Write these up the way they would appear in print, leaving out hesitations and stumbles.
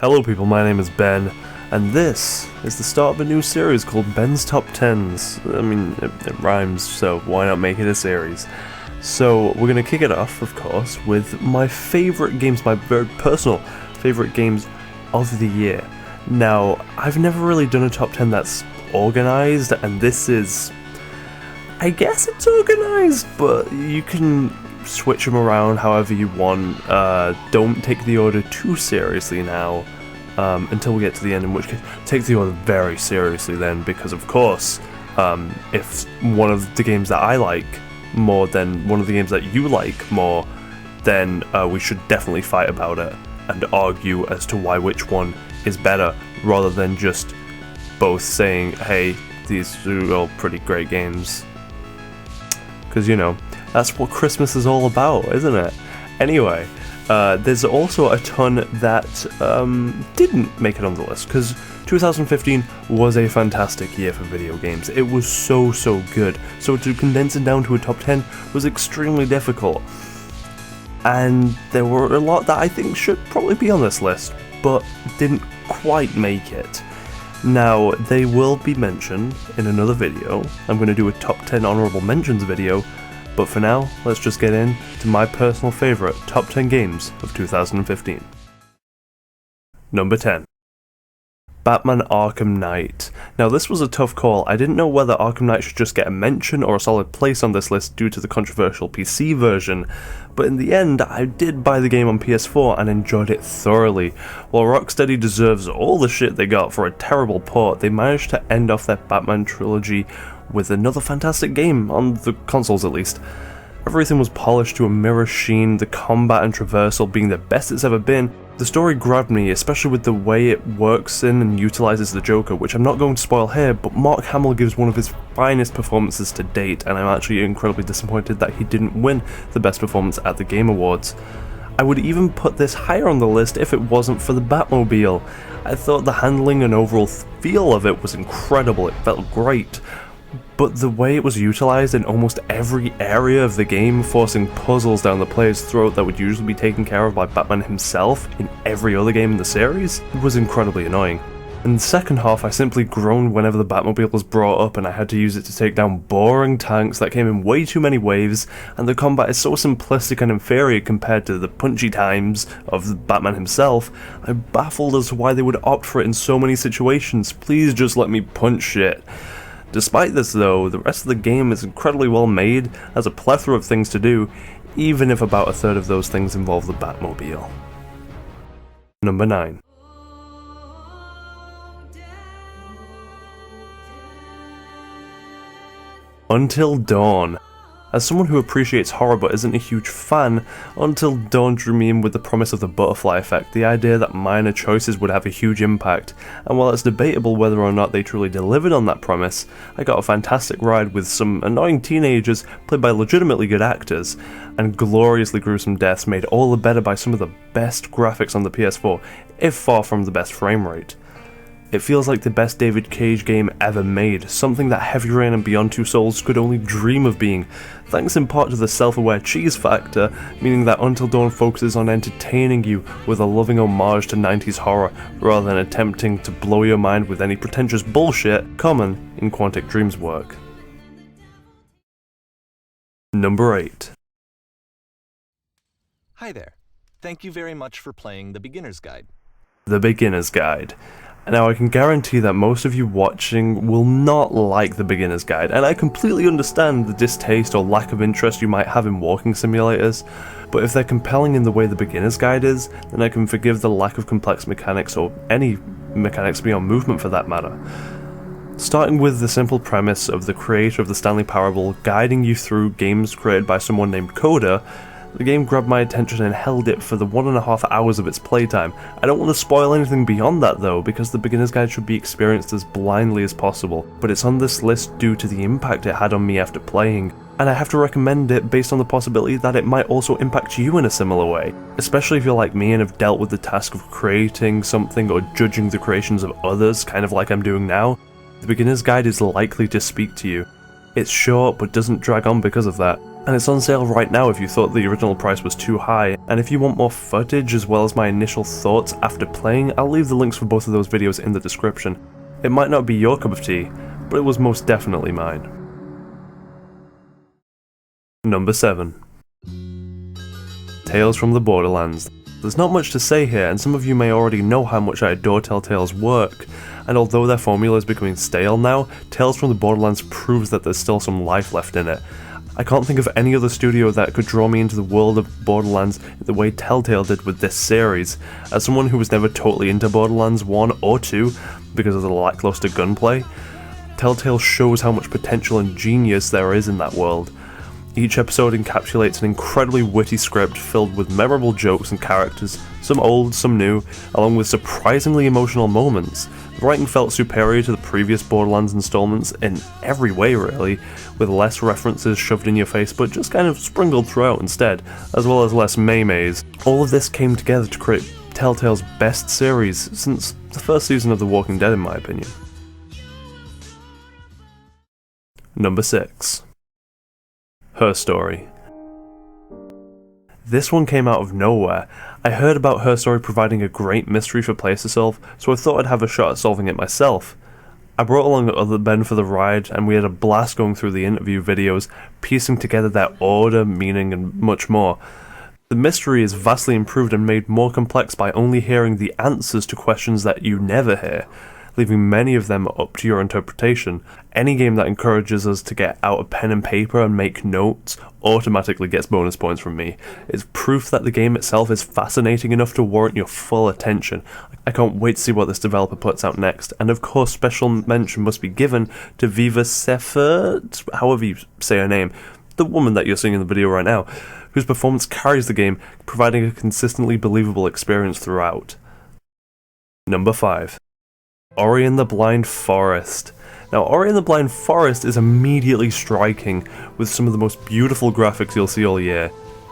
Hello people, my name is Ben, and this is the start of a new series called Ben's Top 10s. I mean, it rhymes, so why not make it a series? So we're going to kick it off, of course, with my favourite games, my very personal favourite games of the year. Now, I've never really done a top 10 that's organised, and this is... I guess it's organised, but you can switch them around however you want. Don't take the order too seriously now, until we get to the end, in which case take the order very seriously then, because of course if one of the games that I like more than one of the games that you like more, then we should definitely fight about it and argue as to why which one is better, rather than just both saying, hey, these are all pretty great games. Because, you know, that's what Christmas is all about, isn't it? Anyway, there's also a ton that didn't make it on the list, because 2015 was a fantastic year for video games. It was so good, so to condense it down to a top 10 was extremely difficult. And there were a lot that I think should probably be on this list, but didn't quite make it. Now, they will be mentioned in another video. I'm going to do a top 10 honorable mentions video, but for now, let's just get into my personal favourite top 10 games of 2015. Number 10. Batman Arkham Knight. Now this was a tough call. I didn't know whether Arkham Knight should just get a mention or a solid place on this list due to the controversial PC version, but in the end I did buy the game on PS4 and enjoyed it thoroughly. While Rocksteady deserves all the shit they got for a terrible port, they managed to end off their Batman trilogy with another fantastic game, on the consoles at least. Everything was polished to a mirror sheen, the combat and traversal being the best it's ever been. The story grabbed me, especially with the way it works in and utilises the Joker, which I'm not going to spoil here, but Mark Hamill gives one of his finest performances to date, and I'm actually incredibly disappointed that he didn't win the best performance at the Game Awards. I would even put this higher on the list if it wasn't for the Batmobile. I thought the handling and overall feel of it was incredible, it felt great. But the way it was utilised in almost every area of the game, forcing puzzles down the player's throat that would usually be taken care of by Batman himself in every other game in the series, was incredibly annoying. In the second half, I simply groaned whenever the Batmobile was brought up and I had to use it to take down boring tanks that came in way too many waves, and the combat is so simplistic and inferior compared to the punchy times of Batman himself. I'm baffled as to why they would opt for it in so many situations. Please just let me punch shit. Despite this though, the rest of the game is incredibly well made, has a plethora of things to do, even if about a third of those things involve the Batmobile. Number 9. Until Dawn. As someone who appreciates horror but isn't a huge fan, Until Dawn drew me in with the promise of the butterfly effect, the idea that minor choices would have a huge impact, and while it's debatable whether or not they truly delivered on that promise, I got a fantastic ride with some annoying teenagers played by legitimately good actors, and gloriously gruesome deaths made all the better by some of the best graphics on the PS4, if far from the best frame rate. It feels like the best David Cage game ever made, something that Heavy Rain and Beyond Two Souls could only dream of being, thanks in part to the self-aware cheese factor, meaning that Until Dawn focuses on entertaining you with a loving homage to 90s horror, rather than attempting to blow your mind with any pretentious bullshit common in Quantic Dream's work. Number 8. Hi there. Thank you very much for playing The Beginner's Guide. The Beginner's Guide. Now I can guarantee that most of you watching will not like The Beginner's Guide, and I completely understand the distaste or lack of interest you might have in walking simulators, but if they're compelling in the way The Beginner's Guide is, then I can forgive the lack of complex mechanics, or any mechanics beyond movement for that matter. Starting with the simple premise of the creator of the Stanley Parable guiding you through games created by someone named Coda, the game grabbed my attention and held it for the 1.5 hours of its playtime. I don't want to spoil anything beyond that though, because the Beginner's Guide should be experienced as blindly as possible, but it's on this list due to the impact it had on me after playing, and I have to recommend it based on the possibility that it might also impact you in a similar way, especially if you're like me and have dealt with the task of creating something or judging the creations of others, kind of like I'm doing now. The Beginner's Guide is likely to speak to you. It's short but doesn't drag on because of that. And it's on sale right now if you thought the original price was too high, and if you want more footage as well as my initial thoughts after playing, I'll leave the links for both of those videos in the description. It might not be your cup of tea, but it was most definitely mine. Number 7. Tales from the Borderlands. There's not much to say here, and some of you may already know how much I adore Telltale's work, and although their formula is becoming stale now, Tales from the Borderlands proves that there's still some life left in it. I can't think of any other studio that could draw me into the world of Borderlands the way Telltale did with this series. As someone who was never totally into Borderlands 1 or 2 because of the lackluster gunplay, Telltale shows how much potential and genius there is in that world. Each episode encapsulates an incredibly witty script filled with memorable jokes and characters, some old, some new, along with surprisingly emotional moments. The writing felt superior to the previous Borderlands installments in every way really, with less references shoved in your face but just kind of sprinkled throughout instead, as well as less maymays. All of this came together to create Telltale's best series since the first season of The Walking Dead in my opinion. Number 6. Her Story. This one came out of nowhere. I heard about Her Story providing a great mystery for players to solve, so I thought I'd have a shot at solving it myself. I brought along the other Ben for the ride, and we had a blast going through the interview videos, piecing together their order, meaning, and much more. The mystery is vastly improved and made more complex by only hearing the answers to questions that you never hear, leaving many of them up to your interpretation. Any game that encourages us to get out a pen and paper and make notes automatically gets bonus points from me. It's proof that the game itself is fascinating enough to warrant your full attention. I can't wait to see what this developer puts out next, and of course special mention must be given to Viva Seffert, however you say her name, the woman that you're seeing in the video right now, whose performance carries the game, providing a consistently believable experience throughout. Number 5. Ori and the Blind Forest. Now, Ori and the Blind Forest is immediately striking, with some of the most beautiful graphics you'll see all year,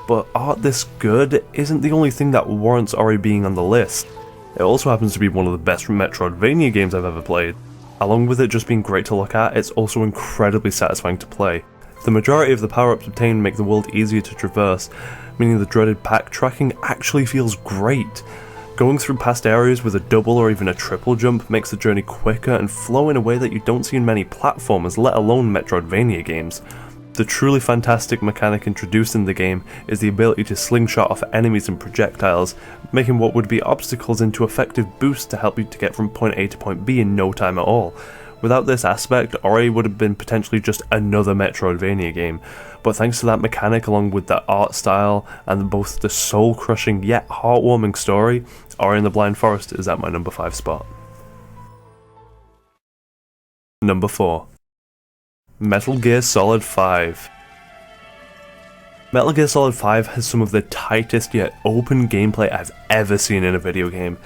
but art this good isn't the only thing that warrants Ori being on the list. It also happens to be one of the best Metroidvania games I've ever played. Along with it just being great to look at, it's also incredibly satisfying to play. The majority of the power-ups obtained make the world easier to traverse, meaning the dreaded backtracking actually feels great. Going through past areas with a double or even a triple jump makes the journey quicker and flow in a way that you don't see in many platformers, let alone Metroidvania games. The truly fantastic mechanic introduced in the game is the ability to slingshot off enemies and projectiles, making what would be obstacles into effective boosts to help you to get from point A to point B in no time at all. Without this aspect, Ori would have been potentially just another Metroidvania game, but thanks to that mechanic along with the art style and both the soul-crushing yet heartwarming story, Ori and the Blind Forest is at my number 5 spot. Number 4. Metal Gear Solid 5. Metal Gear Solid 5 has some of the tightest yet open gameplay I've ever seen in a video game.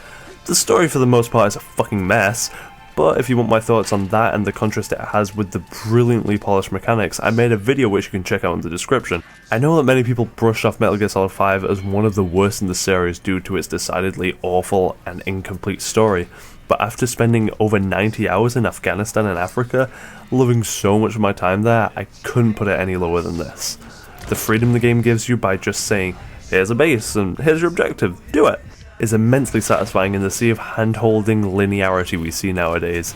The story for the most part is a fucking mess, but if you want my thoughts on that and the contrast it has with the brilliantly polished mechanics, I made a video which you can check out in the description. I know that many people brushed off Metal Gear Solid 5 as one of the worst in the series due to its decidedly awful and incomplete story, but after spending over 90 hours in Afghanistan and Africa, loving so much of my time there, I couldn't put it any lower than this. The freedom the game gives you by just saying, here's a base and here's your objective, do it, is immensely satisfying in the sea of hand-holding linearity we see nowadays.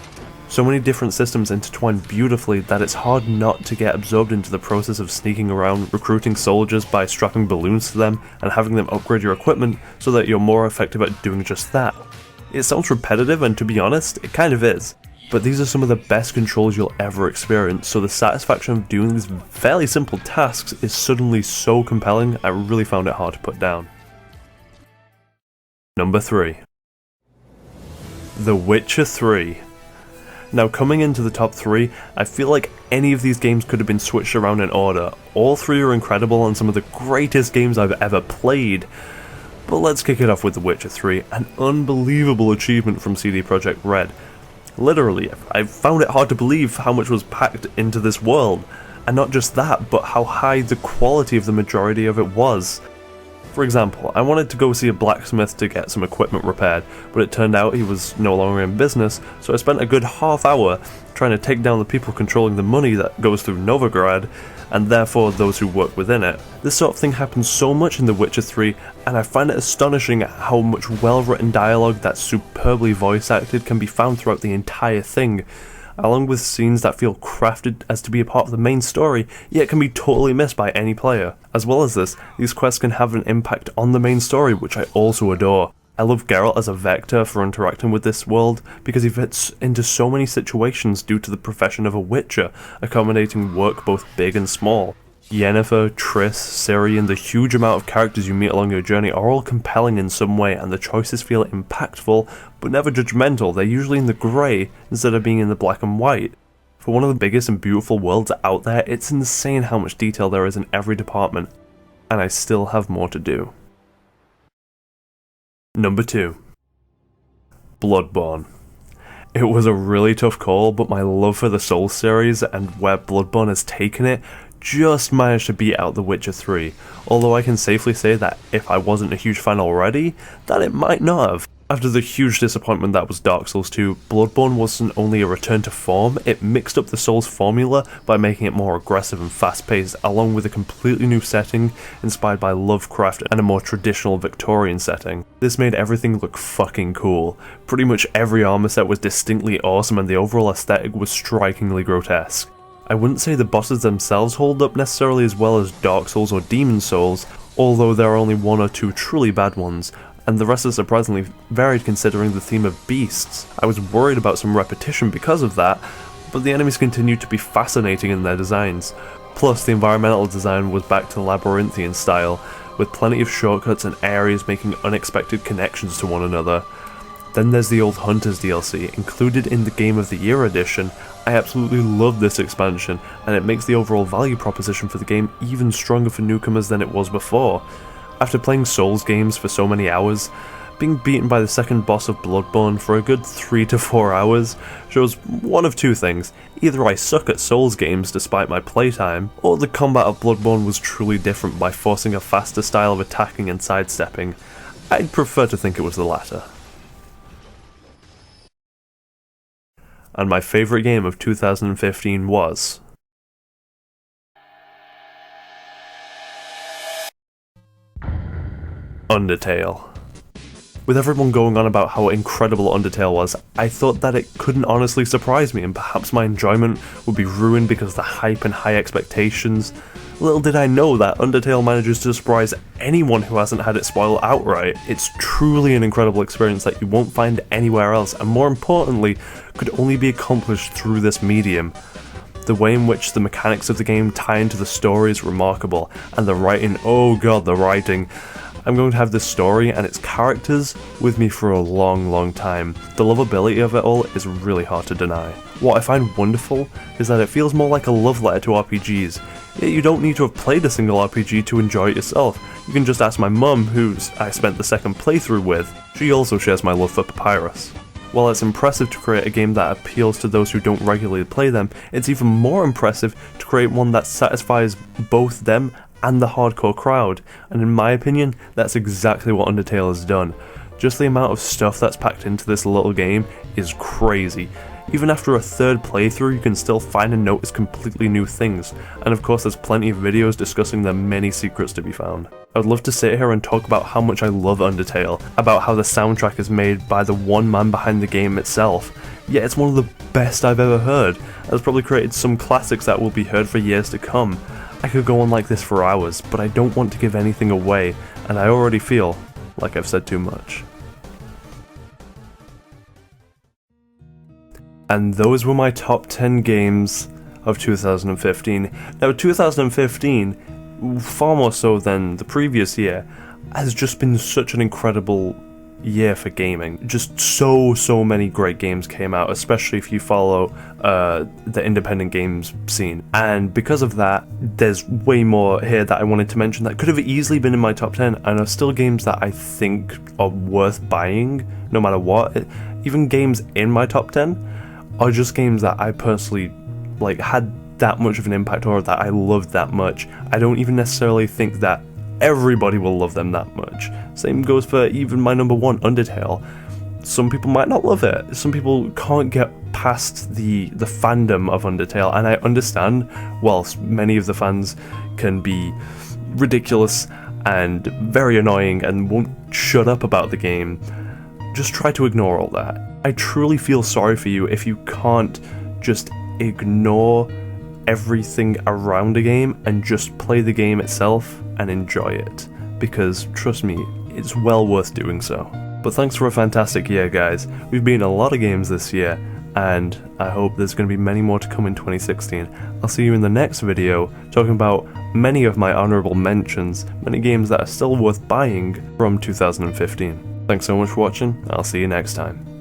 So many different systems intertwine beautifully that it's hard not to get absorbed into the process of sneaking around, recruiting soldiers by strapping balloons to them and having them upgrade your equipment so that you're more effective at doing just that. It sounds repetitive, and to be honest, it kind of is, but these are some of the best controls you'll ever experience, so the satisfaction of doing these fairly simple tasks is suddenly so compelling I really found it hard to put down. Number 3. The Witcher 3. Now, coming into the top 3, I feel like any of these games could have been switched around in order. All 3 are incredible and some of the greatest games I've ever played. But let's kick it off with The Witcher 3, an unbelievable achievement from CD Projekt Red. Literally, I found it hard to believe how much was packed into this world. And not just that, but how high the quality of the majority of it was. For example, I wanted to go see a blacksmith to get some equipment repaired, but it turned out he was no longer in business, so I spent a good half hour trying to take down the people controlling the money that goes through Novigrad, and therefore those who work within it. This sort of thing happens so much in The Witcher 3, and I find it astonishing how much well-written dialogue that's superbly voice-acted can be found throughout the entire thing, along with scenes that feel crafted as to be a part of the main story, yet can be totally missed by any player. As well as this, these quests can have an impact on the main story, which I also adore. I love Geralt as a vector for interacting with this world, because he fits into so many situations due to the profession of a witcher, accommodating work both big and small. Yennefer, Triss, Ciri, and the huge amount of characters you meet along your journey are all compelling in some way, and the choices feel impactful, but never judgmental. They're usually in the grey, instead of being in the black and white. For one of the biggest and beautiful worlds out there, it's insane how much detail there is in every department, and I still have more to do. Number 2. Bloodborne. It was a really tough call, but my love for the Souls series and where Bloodborne has taken it just managed to beat out The Witcher 3, although I can safely say that if I wasn't a huge fan already, that it might not have. After the huge disappointment that was Dark Souls 2, Bloodborne wasn't only a return to form, it mixed up the Souls formula by making it more aggressive and fast-paced, along with a completely new setting inspired by Lovecraft and a more traditional Victorian setting. This made everything look fucking cool. Pretty much every armor set was distinctly awesome and the overall aesthetic was strikingly grotesque. I wouldn't say the bosses themselves hold up necessarily as well as Dark Souls or Demon Souls, although there are only one or two truly bad ones, and the rest are surprisingly varied considering the theme of beasts. I was worried about some repetition because of that, but the enemies continued to be fascinating in their designs. Plus, the environmental design was back to labyrinthian style, with plenty of shortcuts and areas making unexpected connections to one another. Then there's the Old Hunters DLC, included in the Game of the Year edition. I absolutely love this expansion, and it makes the overall value proposition for the game even stronger for newcomers than it was before. After playing Souls games for so many hours, being beaten by the second boss of Bloodborne for a good 3 to 4 hours shows one of two things. Either I suck at Souls games despite my playtime, or the combat of Bloodborne was truly different by forcing a faster style of attacking and sidestepping. I'd prefer to think it was the latter. And my favourite game of 2015 was Undertale. With everyone going on about how incredible Undertale was, I thought that it couldn't honestly surprise me, and perhaps my enjoyment would be ruined because of the hype and high expectations. Little did I know that Undertale manages to surprise anyone who hasn't had it spoiled outright. It's truly an incredible experience that you won't find anywhere else, and more importantly, could only be accomplished through this medium. The way in which the mechanics of the game tie into the story is remarkable, and the writing, oh god, the writing. I'm going to have this story and its characters with me for a long time. The lovability of it all is really hard to deny. What I find wonderful is that it feels more like a love letter to RPGs, yet you don't need to have played a single RPG to enjoy it yourself. You can just ask my mum, who I spent the second playthrough with. She also shares my love for Papyrus. While it's impressive to create a game that appeals to those who don't regularly play them, it's even more impressive to create one that satisfies both them and the hardcore crowd, and in my opinion, that's exactly what Undertale has done. Just the amount of stuff that's packed into this little game is crazy. Even after a third playthrough, you can still find and notice completely new things, and of course there's plenty of videos discussing the many secrets to be found. I would love to sit here and talk about how much I love Undertale, about how the soundtrack is made by the one man behind the game itself, yet it's one of the best I've ever heard, and has probably created some classics that will be heard for years to come. I could go on like this for hours, but I don't want to give anything away, and I already feel like I've said too much. And those were my top 10 games of 2015. Now 2015, far more so than the previous year, has just been such an incredible year for gaming. Just so many great games came out, especially if you follow the independent games scene. And because of that, there's way more here that I wanted to mention that could have easily been in my top 10 and are still games that I think are worth buying no matter what. Even games in my top 10 are just games that I personally had that much of an impact or that I loved that much. I don't even necessarily think that everybody will love them that much. Same goes for even my number one, Undertale. Some people might not love it. Some people can't get past the fandom of Undertale, and I understand, whilst many of the fans can be ridiculous and very annoying and won't shut up about the game, just try to ignore all that. I truly feel sorry for you if you can't just ignore everything around a game and just play the game itself and enjoy it, because trust me, it's well worth doing so. But thanks for a fantastic year, guys. We've been in a lot of games this year, and I hope there's going to be many more to come in 2016. I'll see you in the next video, talking about many of my honourable mentions, many games that are still worth buying from 2015. Thanks so much for watching, I'll see you next time.